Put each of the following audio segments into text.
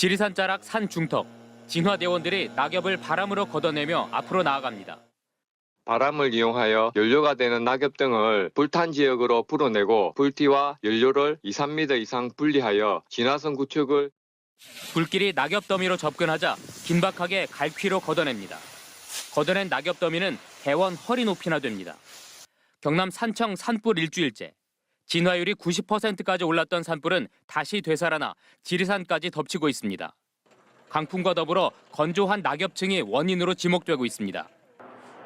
지리산 자락 산 중턱, 진화대원들이 낙엽을 바람으로 걷어내며 앞으로 나아갑니다. 바람을 이용하여 연료가 되는 낙엽 등을 불탄 지역으로 불어내고 불티와 연료를 2, 3m 이상 분리하여 진화선 구축을 불길이 낙엽 더미로 접근하자 긴박하게 갈퀴로 걷어냅니다. 걷어낸 낙엽 더미는 대원 허리 높이나 됩니다. 경남 산청 산불 일주일째. 진화율이 90%까지 올랐던 산불은 다시 되살아나 지리산까지 덮치고 있습니다. 강풍과 더불어 건조한 낙엽층이 원인으로 지목되고 있습니다.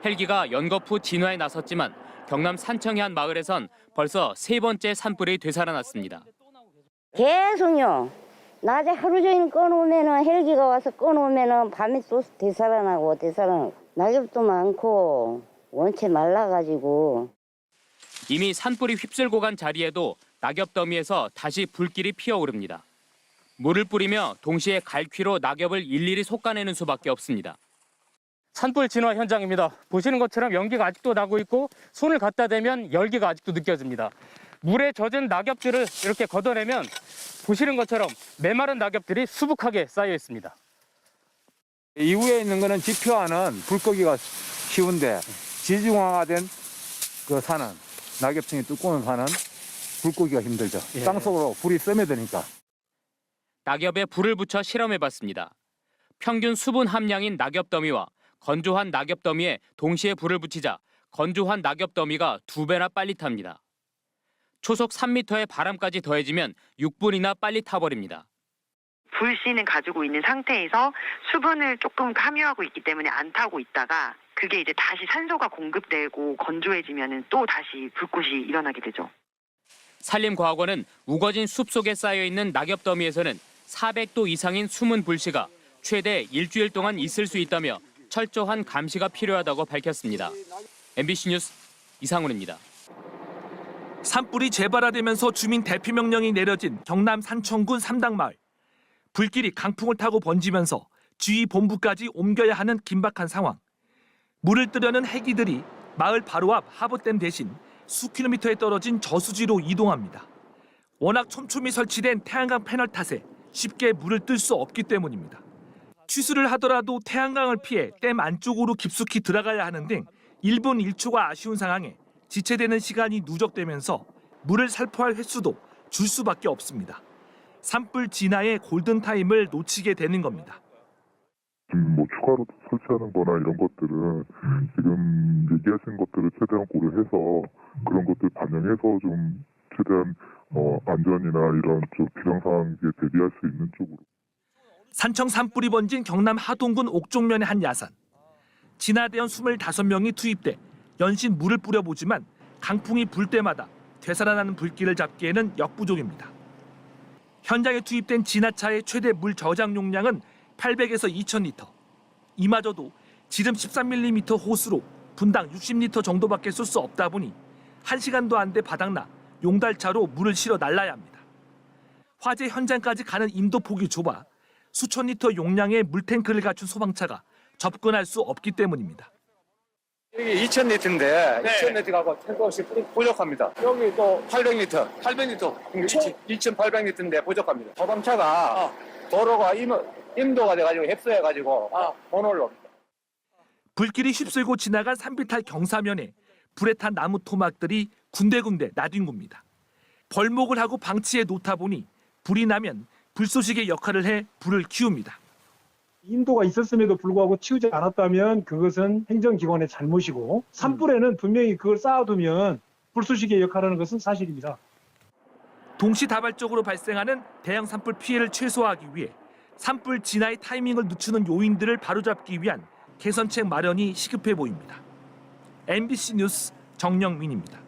헬기가 연거푸 후 진화에 나섰지만 경남 산청의 한 마을에선 벌써 세 번째 산불이 되살아났습니다. 계속요. 낮에 하루 종일 꺼놓으면 헬기가 와서 꺼놓으면 밤에 또 되살아나고 낙엽도 많고 원체 말라가지고. 이미 산불이 휩쓸고 간 자리에도 낙엽 더미에서 다시 불길이 피어오릅니다. 물을 뿌리며 동시에 갈퀴로 낙엽을 일일이 솎아내는 수밖에 없습니다. 산불 진화 현장입니다. 보시는 것처럼 연기가 아직도 나고 있고 손을 갖다 대면 열기가 아직도 느껴집니다. 물에 젖은 낙엽들을 이렇게 걷어내면 보시는 것처럼 메마른 낙엽들이 수북하게 쌓여 있습니다. 이후에 있는 거는 지표와는 불 끄기가 쉬운데 지중화된 그 산은 낙엽층이 두꺼운 산은 불 끄기가 힘들죠. 땅속으로 불이 스며드니까. 낙엽에 불을 붙여 실험해봤습니다. 평균 수분 함량인 낙엽 더미와 건조한 낙엽 더미에 동시에 불을 붙이자 건조한 낙엽 더미가 2배나 빨리 탑니다. 초속 3m의 바람까지 더해지면 6분이나 빨리 타버립니다. 불씨는 가지고 있는 상태에서 수분을 조금 함유하고 있기 때문에 안 타고 있다가 그게 이제 다시 산소가 공급되고 건조해지면 또 다시 불꽃이 일어나게 되죠. 산림과학원은 우거진 숲 속에 쌓여있는 낙엽 더미에서는 400도 이상인 숨은 불씨가 최대 일주일 동안 있을 수 있다며 철저한 감시가 필요하다고 밝혔습니다. MBC 뉴스 이상훈입니다. 산불이 재발화되면서 주민 대피 명령이 내려진 경남 산청군 삼당마을. 불길이 강풍을 타고 번지면서 주위 본부까지 옮겨야 하는 긴박한 상황. 물을 뜨려는 헬기들이 마을 바로 앞 하보댐 대신 수 킬로미터에 떨어진 저수지로 이동합니다. 워낙 촘촘히 설치된 태양광 패널 탓에 쉽게 물을 뜰 수 없기 때문입니다. 취수를 하더라도 태양광을 피해 댐 안쪽으로 깊숙이 들어가야 하는 등 1분 1초가 아쉬운 상황에 지체되는 시간이 누적되면서 물을 살포할 횟수도 줄 수밖에 없습니다. 산불 진화의 골든타임을 놓치게 되는 겁니다. 추가로 설치하는 거나 이런 것들은 지금 얘기하신 것들을 최대한 고려해서 그런 것들 반영해서 좀 최대한 안전이나 이런 좀 비상 상황에 대비할 수 있는 쪽으로. 산청 산불이 번진 경남 하동군 옥종면의 한 야산. 진화대원 25명이 투입돼 연신 물을 뿌려보지만 강풍이 불 때마다 되살아나는 불길을 잡기에는 역부족입니다. 현장에 투입된 진화차의 최대 물 저장 용량은 800에서 2000리터. 이마저도 지름 13mm 호수로 분당 60리터 정도밖에 쏠 수 없다 보니 1시간도 안 돼 바닥나 용달차로 물을 실어 날라야 합니다. 화재 현장까지 가는 인도폭이 좁아 수천 리터 용량의 물탱크를 갖춘 소방차가 접근할 수 없기 때문입니다. 여기 2000리터인데 2000리터가 탱크 없이 부족합니다. 여기 또 800리터 총 2800리터인데 부족합니다. 소방차가 도로가 임도가 돼가지고 협소해가지고 못 올라옵니다. 불길이 휩쓸고 지나간 산비탈 경사면에 불에 탄 나무 토막들이 군데군데 나뒹굽니다. 벌목을 하고 방치해 놓다 보니 불이 나면 불쏘시개 역할을 해 불을 키웁니다. 인도가 있었음에도 불구하고 치우지 않았다면 그것은 행정기관의 잘못이고 산불에는 분명히 그걸 쌓아두면 불쏘시개 역할하는 것은 사실입니다. 동시다발적으로 발생하는 대형 산불 피해를 최소화하기 위해 산불 진화의 타이밍을 늦추는 요인들을 바로잡기 위한 개선책 마련이 시급해 보입니다. MBC 뉴스 정영민입니다.